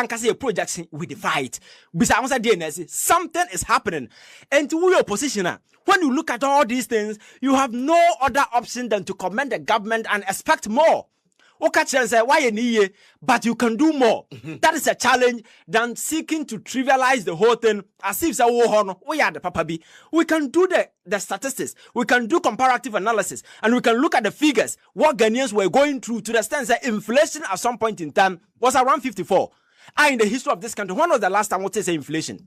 yankase projection with the fight. Besides DNS, something is happening. And to your opposition, when you look at all these things, you have no other option than to commend the government and expect more. Otchere say why you but you can do more. That is a challenge than seeking to trivialize the whole thing as if we are the papa B. We can do the statistics, we can do comparative analysis, and we can look at the figures, what Ghanaians were going through to the extent that inflation at some point in time was around 54. In the history of this country, when was the last time we say inflation?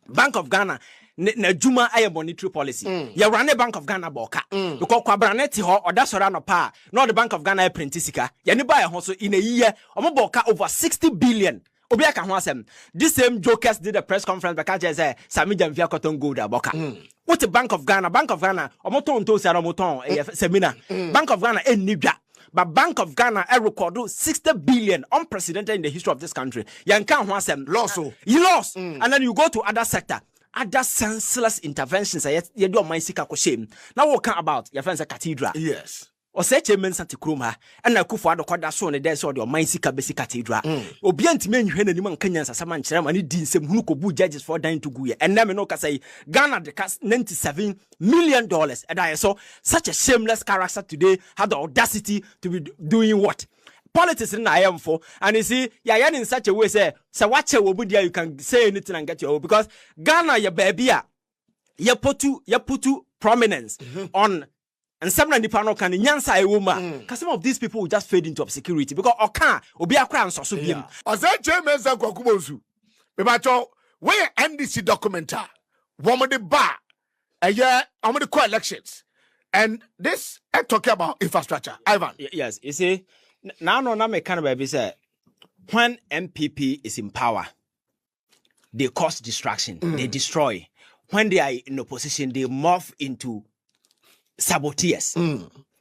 Bank of Ghana na juma aye monetary policy. Ya run Bank of Ghana boka. Because Kwabena Agyapong or that's no pa. Not the Bank of Ghana print sika. Ya ni buy so in a year omo boka over 60 billion. Obi aka ho asem. This same jokers did a press conference because say Sammy Gyamfi cotton gold boka. What the Bank of Ghana? Bank of Ghana omo ton to say omo ton seminar. Bank of Ghana enibia. But Bank of Ghana recorded 60 billion unprecedented in the history of this country. You can't want them lost. You lost. And then you go to other sector. Other senseless interventions. You do my sika shame. Now what about your friends a cathedral? Yes. Osei Mensa te kroma and Akufo Addo kwada so ne dey so de man sika besi cathedral. Obi antime nhwe nanim ankanya nsasama nkyere ma ne di nsem hunu ko bu judges for dying to go ye. And me no ka say Ghana the $97 million. And I saw such a shameless character today had the audacity to be doing what? Politics in I am for, and you see, in such a way say watch a wobudia you can say anything and get your own because Ghana your baby you put to prominence on. And some of the panel can nyansa a woman. Because some of these people will just fade into obscurity because obi akra and so be. Asante Mensa kwakubosu. Bebacho where NDC documenter. Woman the bar a year on the co-elections. And this I talking about infrastructure. Ivan. Yes, you see, now me kind of baby say when NPP is in power, they cause distraction, they destroy. When they are in opposition, they morph into saboteurs.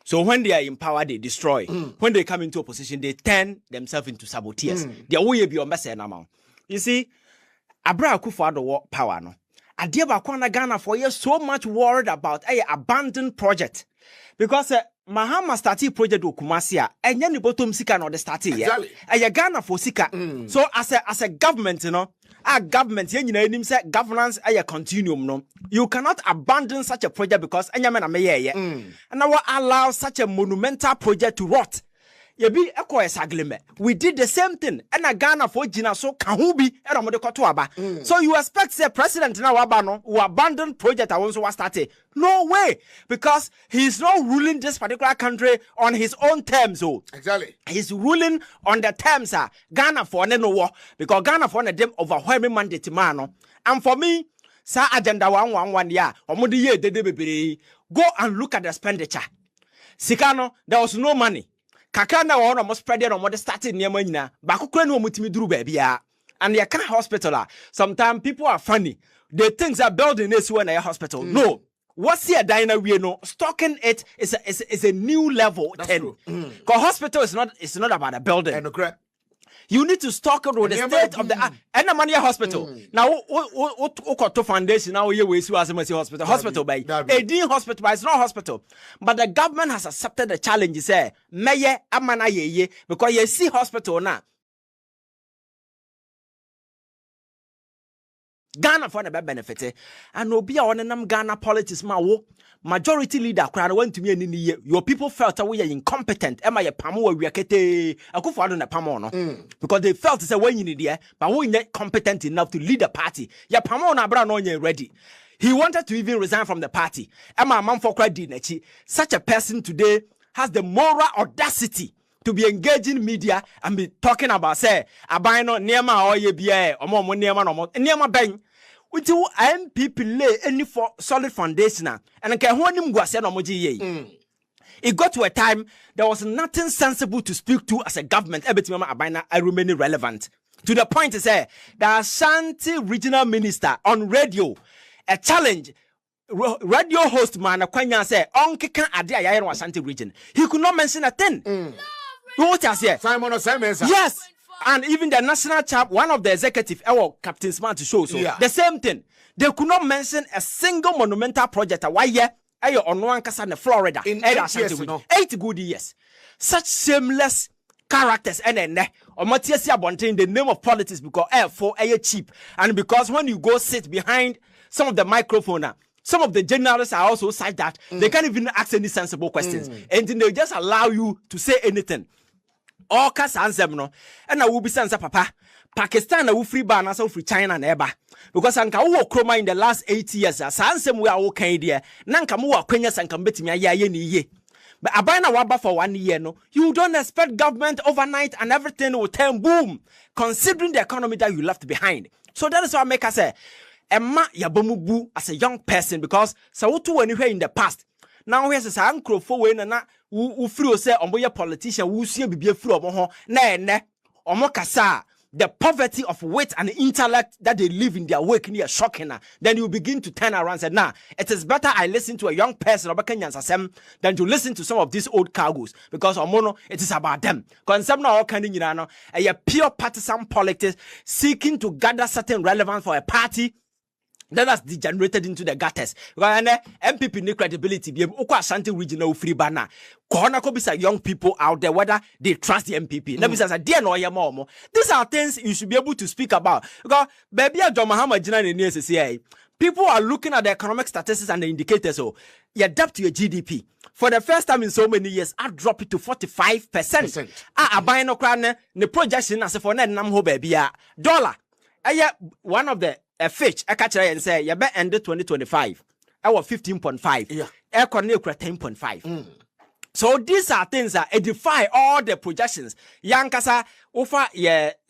So when they are in power, they destroy. When they come into opposition, they turn themselves into saboteurs. They will be on message now. You see, Abra Akufo Addo power no. Adiaba Kwana Ghana for years so much worried about a abandoned project because Mahamadu started project Okumasia and then the bottom sika no the starting yeah. A Ghana for sika. So as a government, you know. Our government, governance a continuum. No, you cannot abandon such a project because and now allow such a monumental project to rot. We did the same thing. And a Ghana for Gina so Kahubi and so you expect the president now who abandoned project I also was started. No way, because he's not ruling this particular country on his own terms. Oh, exactly. He's ruling on the terms Ghana for no war because Ghana for them overwhelming mandate man. And for me, sa agenda 111 year go and look at the expenditure. Sikano, there was no money. Kakana one almost spread it on what started near Manina, Bakukran Mutimi Drew baby. And the kind of hospital. Sometimes people are funny. They think that building is when a hospital. No. What's here, Dina? We know stocking it is a new level. That's 10. Because hospital is not about a building. And you need to stock it with the state of the Aremeyaw hospital. Now, what to foundation now? We see hospital by a dean hospital, but it's not hospital. But the government has accepted the challenge. Say, Maye amana ye because you see hospital now. Ghana for the benefit, and no be on Ghana politics. Majority leader crowd went to me in the year. Your people felt that we are incompetent. Am I a pamo we are kete? Akufo Addo na pamo no, because they felt say when you need there, but we not competent enough to lead the party. Ya pamo na bra no ready. He wanted to even resign from the party. Am I man for credit? Such a person today has the moral audacity to be engaging media and be talking about say abino niema or ye bia or more niema no more niema ben. Until NPP lay any for solid foundation and I can hold him was no moji. It got to a time there was nothing sensible to speak to as a government. Everything I remain relevant. To the point to say the Asante regional minister on radio, a challenge. Radio host man Kwanya say Onkeka Ade Ayaye no Asante region. He could not mention a thing. What has here? Simon Osei. Yes. And even the national chap, one of the executive, Captain Smart to show so the same thing. They could not mention a single monumental project. Why yeah? On one casa in Florida. In 8 years, 8 good years. Such shameless characters and in the name of politics because for cheap, and because when you go sit behind some of the microphone, some of the journalists are also like that. They can't even ask any sensible questions, and then they just allow you to say anything. All cast answer no, and I will be sense papa. Pakistan will free ban as free China neighbor because anka wo kroma in the last 8 years as ansem we are okay there. Nanka mo akwenya sanka betimi aye ni ye. But abana waba for 1 year no, you don't expect government overnight and everything will turn boom considering the economy that you left behind. So that is why I make us say Emma yabomubu as a young person because sawutu anywhere in the past. Now here's a uncle for when na who free say omboye politician who see bibie free omo na omo kasa. The poverty of wit and intellect that they live in their work near shocking. Then you begin to turn around and say, nah, it is better I listen to a young person than to listen to some of these old cargoes because it is about them. Because a pure partisan politics seeking to gather certain relevance for a party that has degenerated into the gutters. Because NPP need credibility. Be Asante regional free banner. Corona could be young people out there whether they trust the NPP. These are things you should be able to speak about. Because baby, people are looking at the economic statistics and the indicators. So you adapt to your GDP. For the first time in so many years, I drop it to 45%. I buy no crown. The projection as for net baby dollar. One of the Fitch, I catch and say, you bet end 2025. I was 15.5. Yeah. Air Cornell 10.5. So these are things that defy all the projections. Yankasa over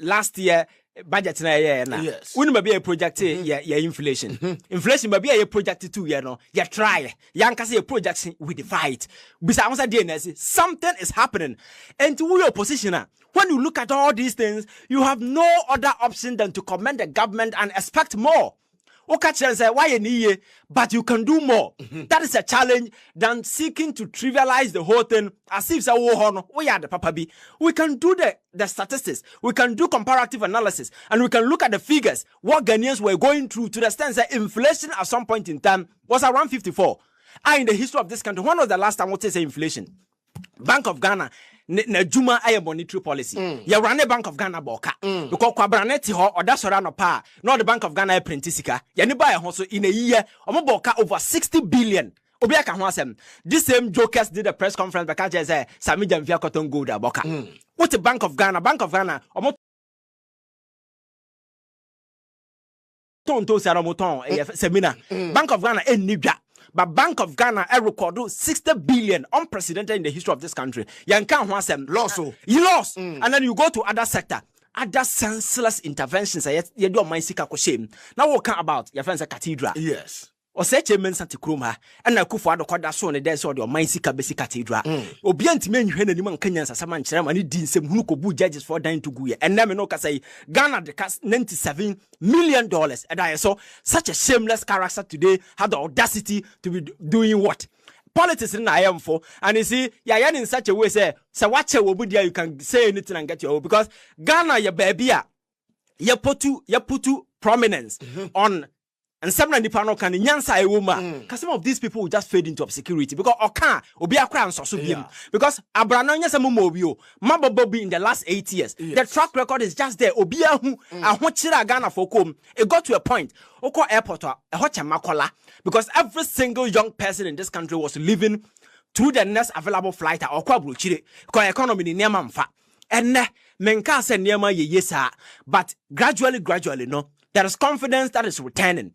last year budget na yes. We may be a project inflation. Inflation may be a project too, you try. Yankasa a projection we defy it. Besides DNS, something is happening. And to your position, when you look at all these things, you have no other option than to commend the government and expect more. Okachere say why you but you can do more. That is a challenge than seeking to trivialize the whole thing as if we are the papa B. We can do the statistics, we can do comparative analysis, and we can look at the figures, what Ghanaians were going through to the extent that inflation at some point in time was around 54. In the history of this country, when was the last time we say inflation? Bank of Ghana na juma aye monetary policy. Ya run Bank of Ghana boka. Because Kwabena Agyapong or that's around pa. Not the Bank of Ghana print sika. Ya ni buy so in a year omo boka over 60 billion. Obi aka ho asem. This same jokers did a press conference because say Sammy Gyamfi cotton gold boka. What the Bank of Ghana? Bank of Ghana omo tonto sara moton seminar. Bank of Ghana enibia. But Bank of Ghana recorded 60 billion unprecedented in the history of this country. You can't want them lost. You lost, and then you go to other sector, other senseless interventions. You do my sika shame. Now what about your friends a cathedral? Yes. Osei Mensa to Kroma, and Akufo Addo kwada so ne there so the my sika basic cathedral. Obianti men hwe nanim Kenyans asaman kyerem ani din sem hunu ko bu judges for dying to go. And na me no ka say Ghana the cast $97 million. And I saw such a shameless character today had the audacity to be doing what? Politics in I am for, and you see, in such a way say watch a wobudia you can say anything and get your own because Ghana your baby you put to prominence on. And some of the panel can nyansa a woman. Because some of these people will just fade into obscurity because obi akra and so because Abrano nyasa mobio Mabo Bobby in the last 8 years. The track record is just there. Obi ahu ahotchira Ghana for come. It got to a point. Oko airport makola because every single young person in this country was living through the next available flight or kwabruchire because economy ni niema mfa. And menka se niema ye yesa but gradually no there is confidence that is returning.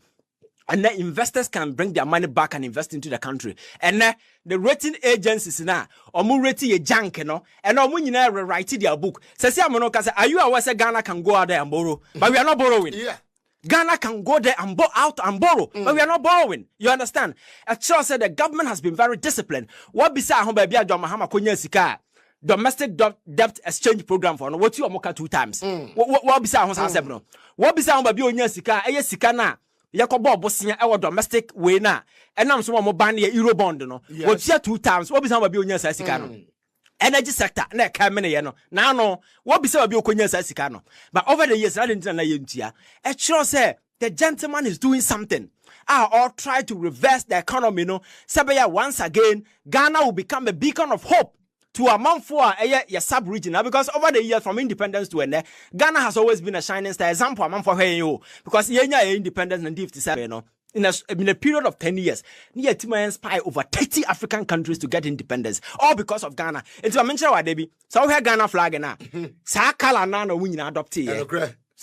And the investors can bring their money back and invest into the country. And the rating agencies now, rating a junk, and write their book. Are you aware that Ghana can go out there and borrow? But we are not borrowing. Yeah. Ghana can go there and out and borrow, but we are not borrowing. You understand? Actually, said the government has been very disciplined. What beside home baby Mahama Konya Sika? Domestic debt exchange program for what you are 2 times. What beside home no? What beside home baby Onya Sika? Sika na. Yakobo Bosinya our domestic way na enam so mo ban euro bond no what year 2 times what be some be onya sa sika no energy sector na ka me ne no na no what be some be okonya sa sika no but over the years I didn't na yentua e sure say the gentleman is doing something or try to reverse the economy no say once again Ghana will become a beacon of hope to a month for a sub-regional, because over the years from independence to end, Ghana has always been a shining star example among for her, because yenya independence and 57, you know. In a period of 10 years, near to inspire over 30 African countries to get independence, all because of Ghana. It's a mention what Debbie. So we have Ghana flag now. Sakala Nano winning adoptee.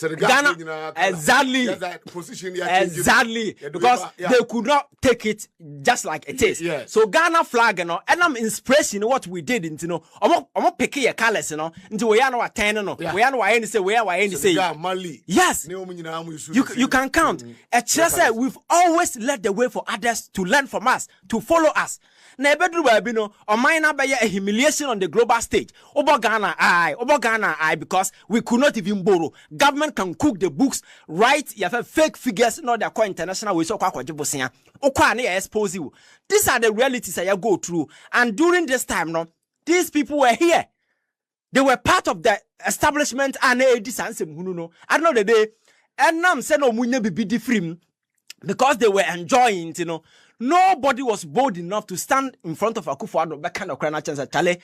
Ghana, exactly, exactly, because they could not take it just like it is. Yes. So Ghana flag, you know, and I'm inspiration what we did into no, I'm picking your colors, you know, into we are no attend, no, we are no any say, where I any say, yes, you can count. Said we've always led the way for others to learn from us, to follow us. Na bedru ba bi no o mine na be a humiliation on the global stage. Obo Ghana I because we could not even borrow. Government can cook the books, write you have fake figures, not the international we so kwa jibosia. Okwa na expose you. These are the realities I go through. And during this time, no, these people were here. They were part of the establishment and this answer. No, I know the day. And now say no munye be different because they were enjoying, you know. Nobody was bold enough to stand in front of Akufo Addo back kind of crying chance at Chale.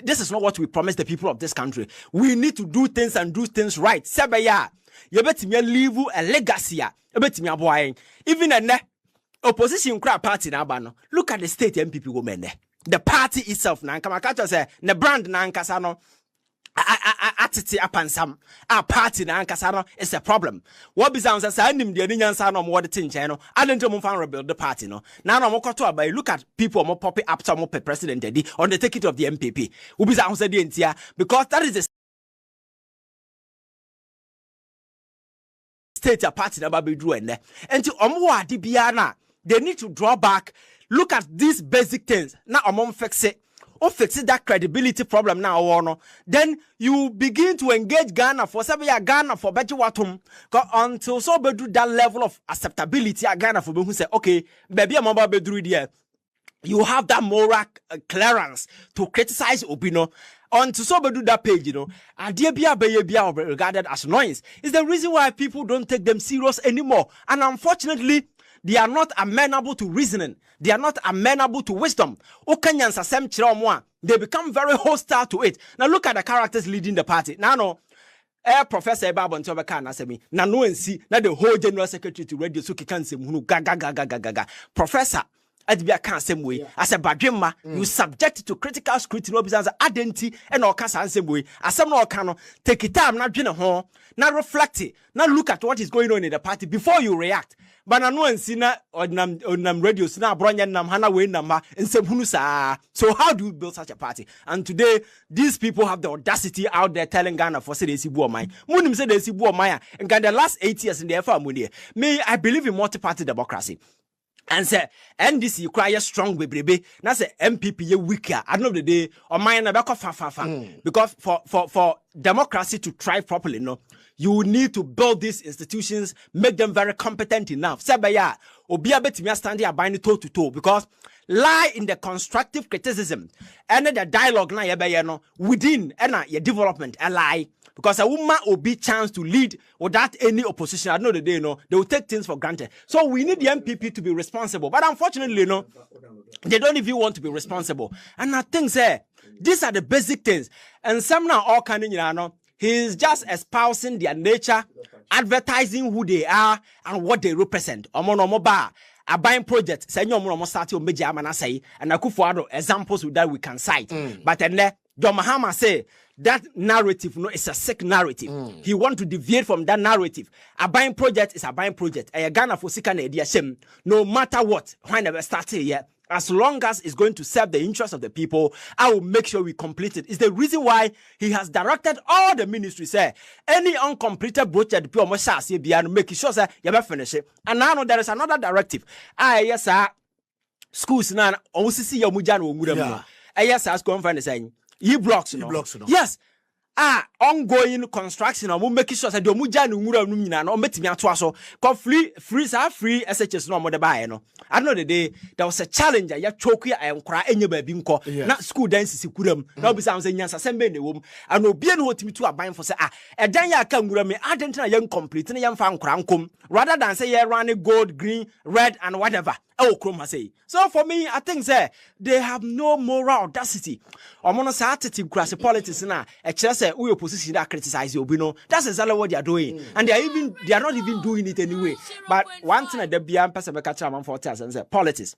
This is not what we promised the people of this country. We need to do things and do things right. Sebeya, you bet me leave a legacy. You bet me boy. Even a opposition crowd party na bano. Look at the state NPP women there. The party itself na kama kacha say the brand na nkasa no. Atiti apansam a party na ankasa no is a problem. What be sounds say anim de nyansa no mo de tinchen no adento mo fan rebuild the party no na no mo koto about look at people mo popping up to mo president edi on the ticket of the NPP who be sounds say the because that is the state a party na ba be do ene enti omo ade bia na they need to draw back, look at these basic things na omo fix it. Or fix that credibility problem now, then you begin to engage Ghana for 7 years, Ghana for better watum, until so do that level of acceptability at Ghana for who say, okay, baby, I'm about bedru there. You have that moral clearance to criticize Obino. Until so do that page, you know, and dear be regarded as noise. Is the reason why people don't take them serious anymore. And unfortunately, they are not amenable to reasoning. They are not amenable to wisdom. They become very hostile to it. Now look at the characters leading the party. Now no, Professor Babon Tobaka Nasemi. Now no and see. Now the whole general secretary to radio Suki can say gaga. Professor. Adibia can same way as a badwema you subject to critical scrutiny as identity and all can same way as some no can take it time not dwene ho now reflect it now look at what is going on in the party before you react but I know and see na on radio na bronya nam hana we nam nsem sa. So how do you build such a party? And today these people have the audacity out there telling Ghana for say they see buomai munim say they see buomai and the last 8 years in the FA me I believe in multi-party democracy. And say NDC require strong baby. Now say MPP ye weaker. At the end of the day, or mine na fa. Because for democracy to thrive properly, no, you need to build these institutions, make them very competent enough. Say baya, obia betimi standing abide toe to toe because lie in the constructive criticism and the dialogue na ye no within your development a lie. Because a woman will be chance to lead without any opposition. I know the day, no, they will take things for granted. So we need the MPP to be responsible. But unfortunately, no, they don't even want to be responsible. And I think, these are the basic things. And some now all kind of, you know, he's just espousing their nature, advertising who they are and what they represent. A buying project, say no more start your major say, and Akufo Addo examples with that we can cite. But then Dóom Mahama say that narrative no is a sick narrative. He want to deviate from that narrative. A buying project is a buying project. A Ghana for sika na shame. No matter what, when never start here. As long as it's going to serve the interests of the people, I will make sure we complete it. It's the reason why he has directed all the ministries. Any uncompleted project, make sure you finish it. And now there is another directive. Yes, sir. Schools now also see your mujan. Yes, sir. School saying blocks. Yes. ongoing construction or make sure that the Mujanu Mura no metimi atoaso ko free SHS no mo de buy no. I know the day there was a challenge ya choku ya enkra enye ba bi nko na school dance sikuram na obi sam say nyansa sembe ne wom and obi no hotimi to aban for say edan ya aka ngura me adent na yan complete na yan fa nkra nkom rather than say ya run gold, green, red and whatever. So for me, I think they have no moral audacity. Omono sa attitude cross politics na say we opposition that criticize you, know. That's exactly what they are doing. And they are not even doing it anyway. But one thing that the BM person make a chairman for us and say politics.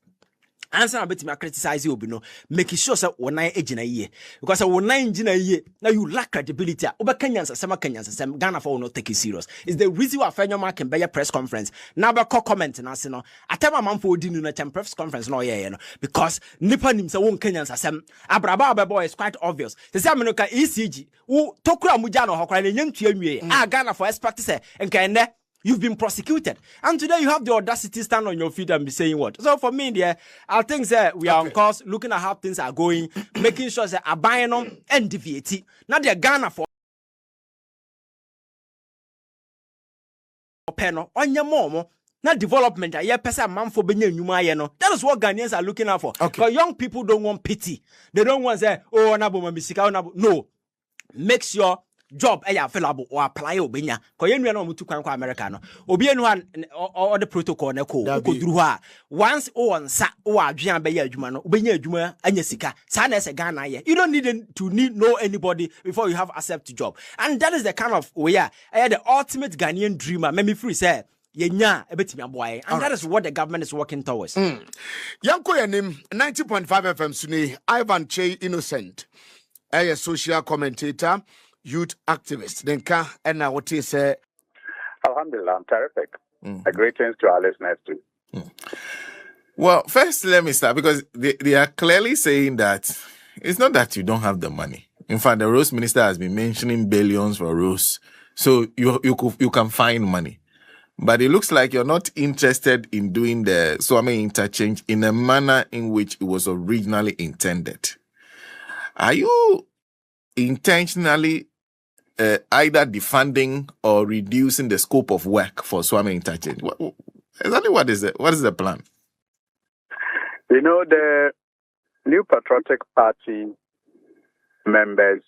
Answer a bit me criticize you, know, making sure that when I age in a year. Because when I age in a year, now you lack credibility. Over Kenyans, some Ghana for not take it serious. It's the reason why Fenyaman can buy a press conference. Now, but comment and I say no. I tell my mom for dinner at a press conference, no, yeah, because Nippon himself won't Kenyans as some Abraba boy is quite obvious. The Saminoka ECG, who Tokura Mujano, Hokran, young to Ghana for expect say, and can you've been prosecuted. And today you have the audacity to stand on your feet and be saying what? So for me, I think that we are on course, looking at how things are going, making sure that are buying them and deviate. Now they're Ghana for penal on your mom. Not development, man for being no. That is what Ghanaians are looking out for. Because young people don't want pity. They don't want to say, oh, no. Make sure job available or apply obenya ko yenua na omutu kwan kwa America no obi enu all the protocol na ko duru ha once onsa adwen be ya adwuma no obenya adwuma anya sika sa na ese Ghana ye you don't need to know anybody before you have accept to job, and that is the kind of way the ultimate Ghanaian dreamer me free say yenya ebetimi aboaye, and that is what the government is working towards. Yanko yanim 90.5 FM suni Ivan Kyei Innocent a social commentator, youth activist. Then and now what is Alhamdulillah, I'm terrific. Greetings to our listeners too. Well, first let me start because they are clearly saying that it's not that you don't have the money. In fact, the roads minister has been mentioning billions for roads, so you can find money. But it looks like you're not interested in doing the Swami interchange in a manner in which it was originally intended. Are you intentionally either defunding or reducing the scope of work for Swami interchange? Exactly what is the plan? You know, the New Patriotic Party members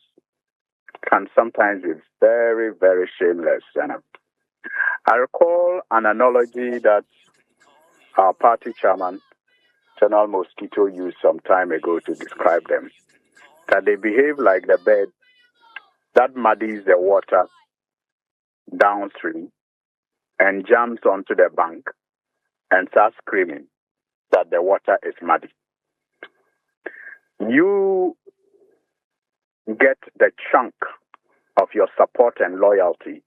can sometimes be very, very shameless. And I recall an analogy that our party chairman, General Mosquito, used some time ago to describe them, that they behave like the bird that muddies the water downstream and jumps onto the bank and starts screaming that the water is muddy. You get the chunk of your support and loyalty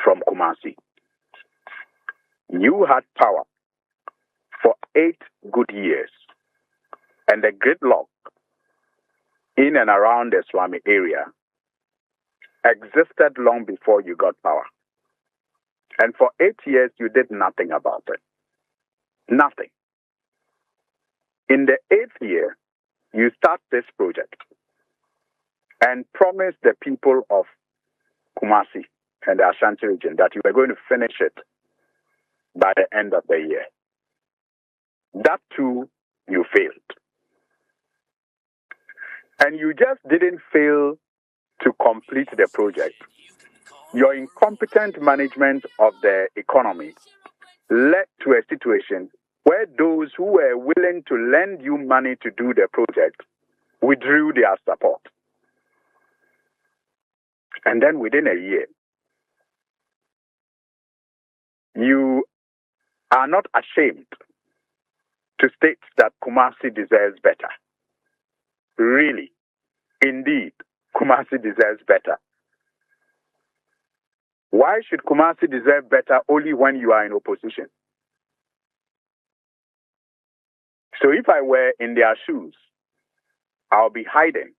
from Kumasi. You had power for 8 good years, and the gridlock in and around the Swami area existed long before you got power. And for 8 years, you did nothing about it. Nothing. In the 8th year, you start this project and promise the people of Kumasi and the Ashanti region that you were going to finish it by the end of the year. That too, you failed. And you just didn't fail to complete the project. Your incompetent management of the economy led to a situation where those who were willing to lend you money to do the project withdrew their support. And then within a year, you are not ashamed to state that Kumasi deserves better. Really, indeed, Kumasi deserves better. Why should Kumasi deserve better only when you are in opposition? So if I were in their shoes, I'll be hiding.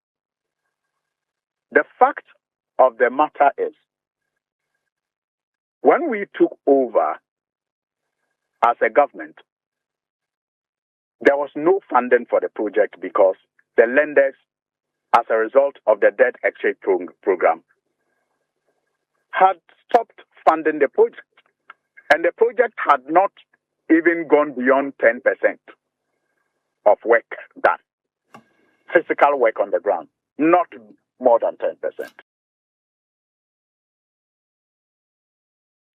The fact of the matter is, when we took over as a government, there was no funding for the project because the lenders as a result of the debt exchange program, had stopped funding the project. And the project had not even gone beyond 10% of work done. Physical work on the ground, not more than 10%.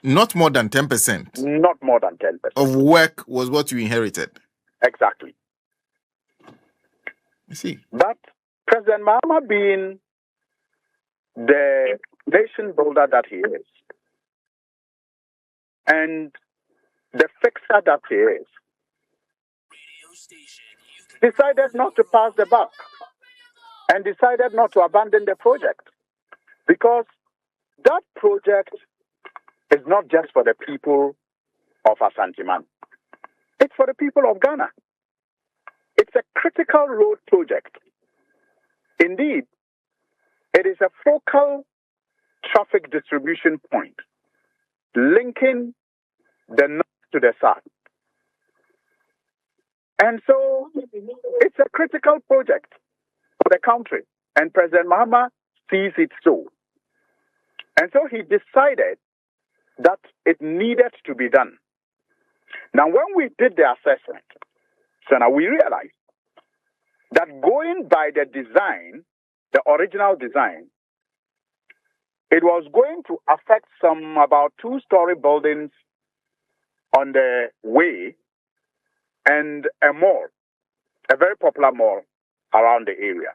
Not more than 10%? Not more than 10%. Of work was what you inherited? Exactly. I see. But President Mahama, being the nation builder that he is, and the fixer that he is, decided not to pass the buck and decided not to abandon the project, because that project is not just for the people of Asante. It's for the people of Ghana. It's a critical road project. Indeed, it is a focal traffic distribution point linking the north to the south. And so it's a critical project for the country, and President Mahama sees it so. And so he decided that it needed to be done. Now, when we did the assessment, so now we realized that going by the design, the original design, it was going to affect some about 2-story buildings on the way and a mall, a very popular mall around the area.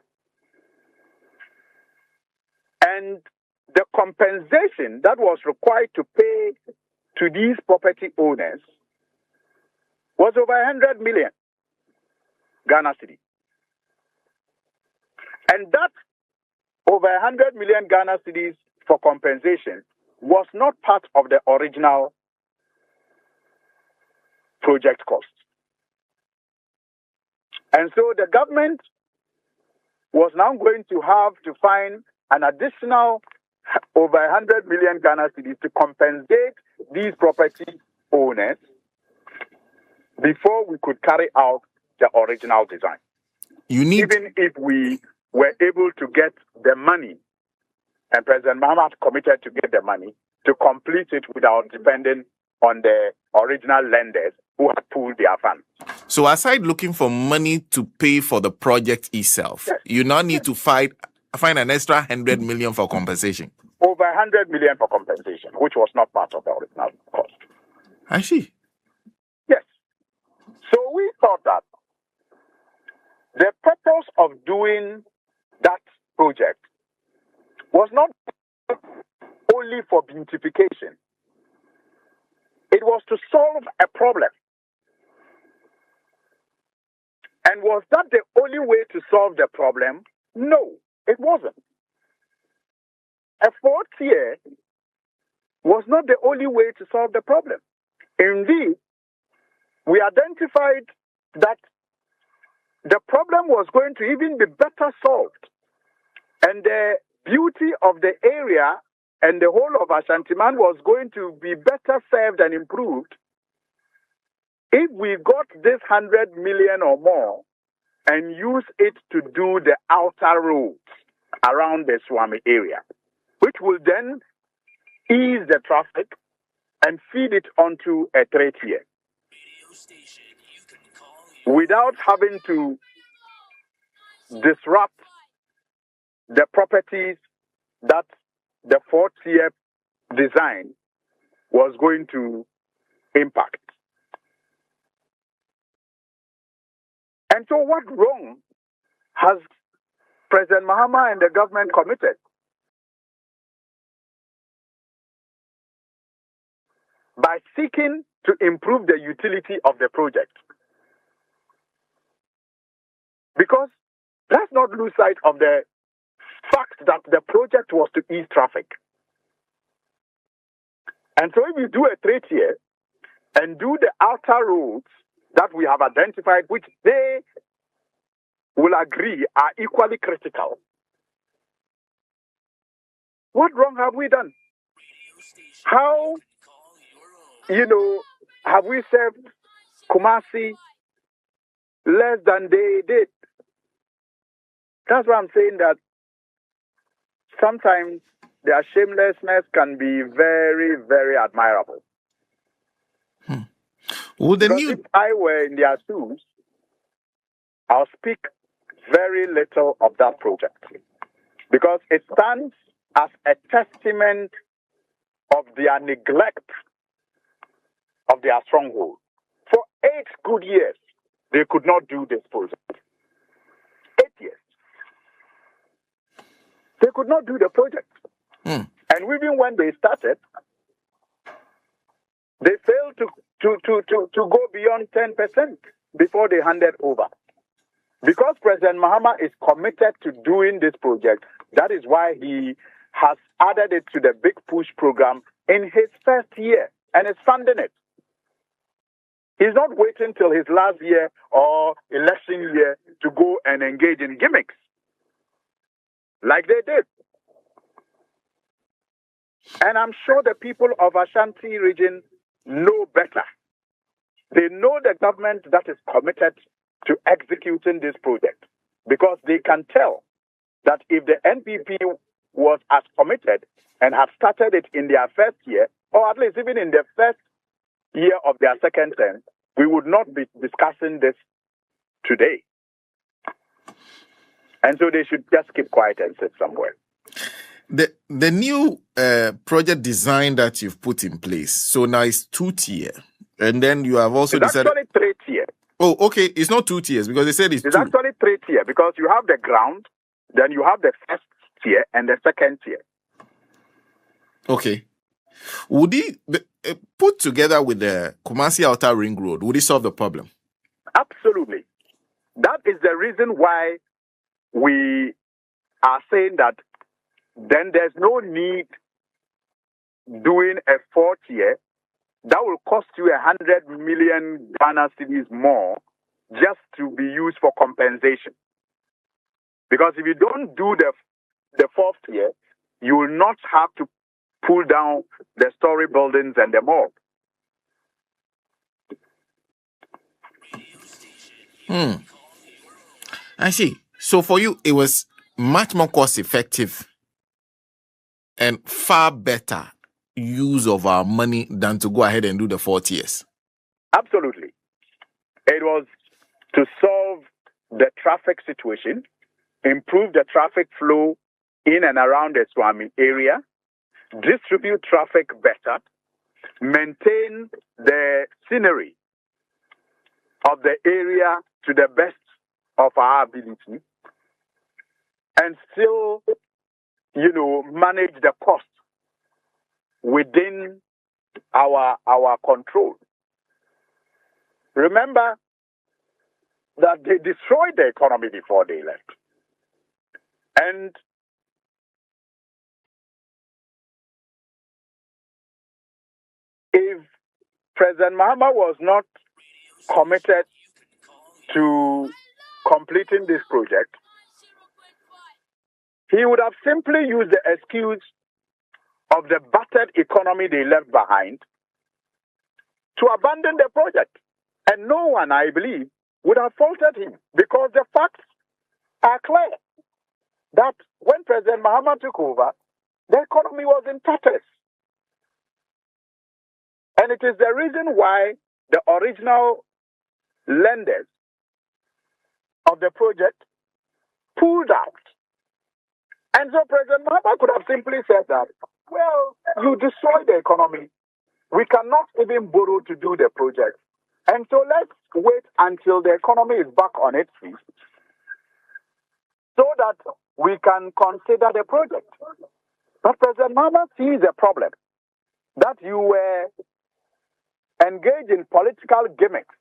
And the compensation that was required to pay to these property owners was over 100 million Ghana cedi. And that over 100 million Ghana cedis for compensation was not part of the original project cost. And so the government was now going to have to find an additional over 100 million Ghana cedis to compensate these property owners before we could carry out the original design. Even if we were able to get the money, and President Mahama committed to get the money to complete it without depending on the original lenders who had pooled their funds. So aside looking for money to pay for the project itself, yes, you now need to find an extra 100 million for compensation. Over 100 million for compensation, which was not part of the original cost. I see. Yes. So we thought that the purpose of doing that project was not only for beautification. It was to solve a problem. And was that the only way to solve the problem? No, it wasn't. A fourth year was not the only way to solve the problem. Indeed, we identified that the problem was going to even be better solved. And the beauty of the area and the whole of Ashanti-Man was going to be better served and improved if we got this 100 million or more and use it to do the outer roads around the Swami area, which will then ease the traffic and feed it onto a trade tier without having to disrupt the properties that the fourth tier design was going to impact. And so what wrong has President Mahama and the government committed? By seeking to improve the utility of the project. Because let's not lose sight of the fact that the project was to ease traffic. And so if you do a trade here and do the outer roads that we have identified, which they will agree are equally critical, what wrong have we done? How, have we served Kumasi less than they did? That's why I'm saying that sometimes their shamelessness can be very, very admirable. Would the Because new if I were in their shoes, I'll speak very little of that project. Because it stands as a testament of their neglect of their stronghold. For 8 good years, they could not do this project. 8 years. They could not do the project. And even when they started, they failed to go beyond 10% before they handed over. Because President Mahama is committed to doing this project, that is why he has added it to the Big Push program in his first year and is funding it. He's not waiting till his last year or election year to go and engage in gimmicks like they did. And I'm sure the people of Ashanti region know better. They know the government that is committed to executing this project because they can tell that if the NPP was as committed and had started it in their first year, or at least even in the first year of their second term, we would not be discussing this today. And so they should just keep quiet and sit somewhere. The new project design that you've put in place, so now it's 2-tier, and then you have also it's decided... actually 3-tier. Oh, okay, it's not 2 tiers because they said it's 2. Actually 3-tier because you have the ground, then you have the first tier and the second tier. Okay. Would he put together with the Kumasi Outer Ring Road, would it solve the problem? Absolutely. That is the reason why we are saying that then there's no need doing a 4-tier that will cost you 100 million Ghana cedis more just to be used for compensation. Because if you don't do the 4th tier, you will not have to pull down the story buildings and the mall. I see. So for you, it was much more cost effective and far better use of our money than to go ahead and do the 4 tiers. Absolutely. It was to solve the traffic situation, improve the traffic flow in and around the Swami area, distribute traffic better, maintain the scenery of the area to the best of our ability, and still, manage the cost within our control. Remember that they destroyed the economy before they left. And if President Mahama was not committed to completing this project, he would have simply used the excuse of the battered economy they left behind to abandon the project. And no one, I believe, would have faulted him because the facts are clear that when President Mahama took over, the economy was in tatters. And it is the reason why the original lenders of the project pulled out. And so President Mahama could have simply said that, well, you destroyed the economy. We cannot even borrow to do the project. And so let's wait until the economy is back on its feet so that we can consider the project. But President Mahama sees a problem that you were engaged in political gimmicks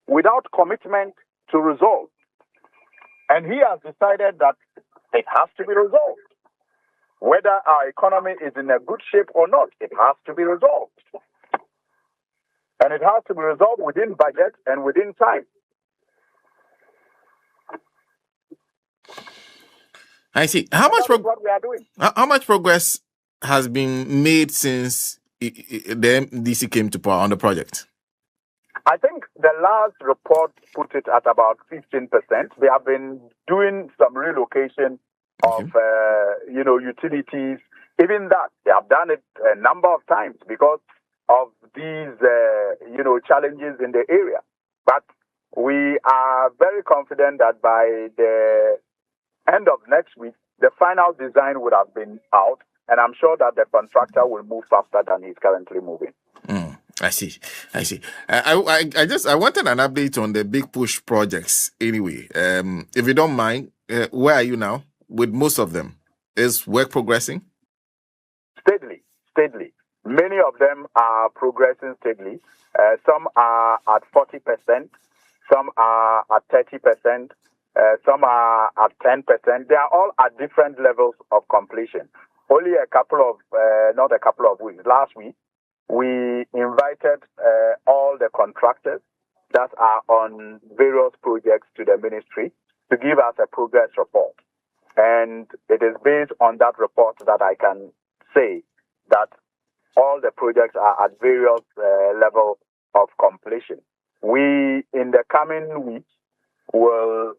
without commitment to resolve. And he has decided that it has to be resolved. Whether our economy is in a good shape or not, it has to be resolved. And it has to be resolved within budget and within time. I see. How much what we are doing. How much progress has been made since the MDC came to power on the project? I think the last report put it at about 15%. They have been doing some relocation of, utilities. Even that, they have done it a number of times because of these, challenges in the area. But we are very confident that by the end of next week, the final design would have been out, and I'm sure that the contractor will move faster than he's currently moving. I see. I wanted an update on the big push projects anyway. If you don't mind, where are you now with most of them? Is work progressing? Steadily. Many of them are progressing steadily. Some are at 40%, some are at 30%, some are at 10%. They are all at different levels of completion. Only not a couple of weeks. Last week, we invited all the contractors that are on various projects to the ministry to give us a progress report. And it is based on that report that I can say that all the projects are at various levels of completion. We, in the coming weeks, will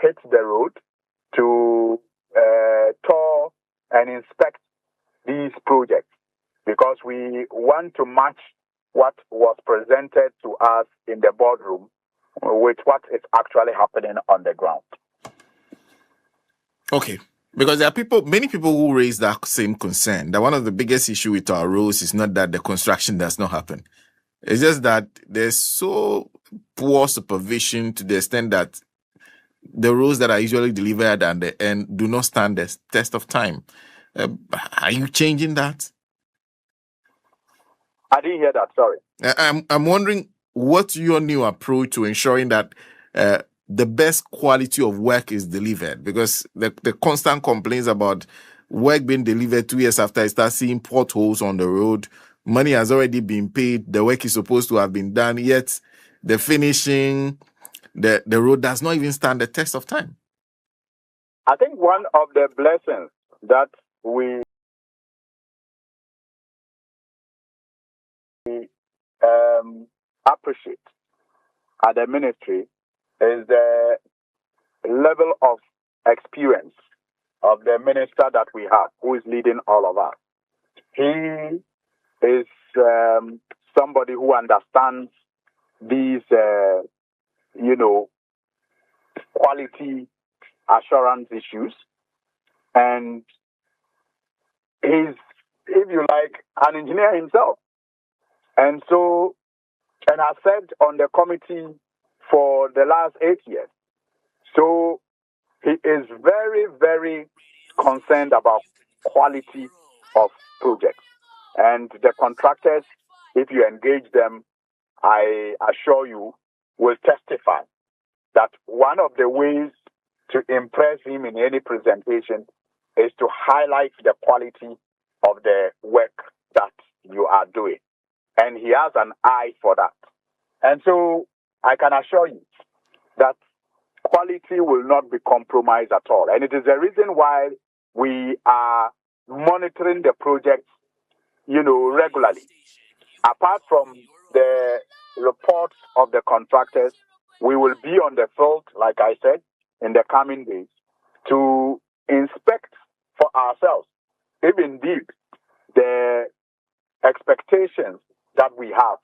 hit the road to tour and inspect these projects because we want to match what was presented to us in the boardroom with what is actually happening on the ground. Okay. Because there are many people who raise that same concern, that one of the biggest issues with our roads is not that the construction does not happen. It's just that there's so poor supervision to the extent that the roads that are usually delivered at the end do not stand the test of time. Are you changing that? I didn't hear that, sorry. I'm wondering what's your new approach to ensuring that the best quality of work is delivered, because the constant complaints about work being delivered 2 years after I start seeing potholes on the road. Money has already been paid. The work is supposed to have been done, yet the finishing, the road does not even stand the test of time. I think one of the blessings that we appreciate at the ministry is the level of experience of the minister that we have, who is leading all of us. He is somebody who understands these, quality assurance issues, and he's, if you like, an engineer himself. And so, and I served on the committee for the last 8 years. So he is very, very concerned about quality of projects. And the contractors, if you engage them, I assure you, will testify that one of the ways to impress him in any presentation is to highlight the quality of the work that you are doing. And he has an eye for that. And so I can assure you that quality will not be compromised at all. And it is the reason why we are monitoring the projects, regularly. Apart from the reports of the contractors, we will be on the field, like I said, in the coming days to inspect for ourselves if indeed the expectations that we have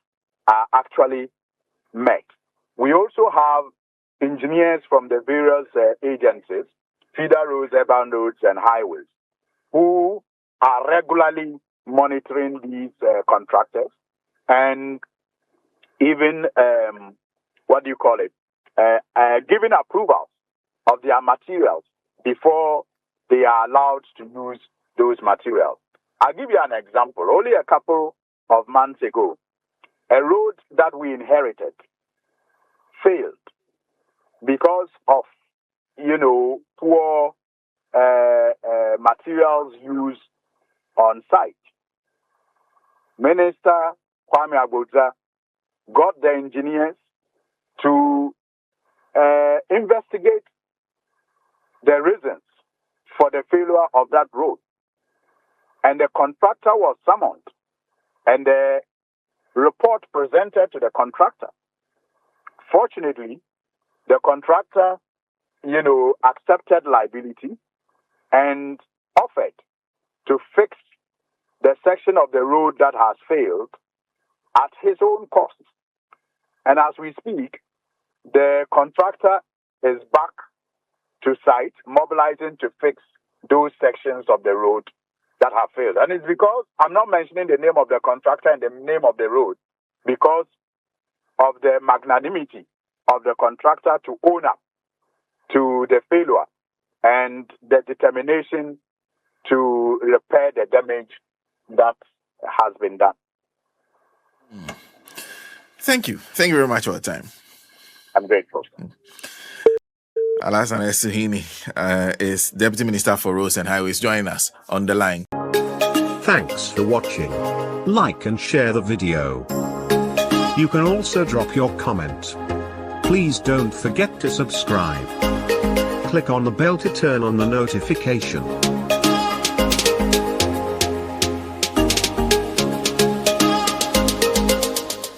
are actually met. We also have engineers from the various agencies, feeder roads, urban roads, and highways, who are regularly monitoring these contractors and even, giving approval of their materials before they are allowed to use those materials. I'll give you an example. Only a couple of months ago, a road that we inherited failed because of, poor materials used on site. Minister Kwame Agbodza got the engineers to investigate the reasons for the failure of that road. And the contractor was summoned. And the report presented to the contractor fortunately, the contractor, accepted liability and offered to fix the section of the road that has failed at his own cost. And as we speak, the contractor is back to site, mobilizing to fix those sections of the road that have failed. And it's because I'm not mentioning the name of the contractor and the name of the road, because of the magnanimity of the contractor to own up to the failure and the determination to repair the damage that has been done. Thank you. Thank you very much for your time. I'm grateful. Alassane Suhuyini is Deputy Minister for Roads and Highways, joining us on the line. Thanks for watching. Like and share the video. You can also drop your comment. Please don't forget to subscribe. Click on the bell to turn on the notification.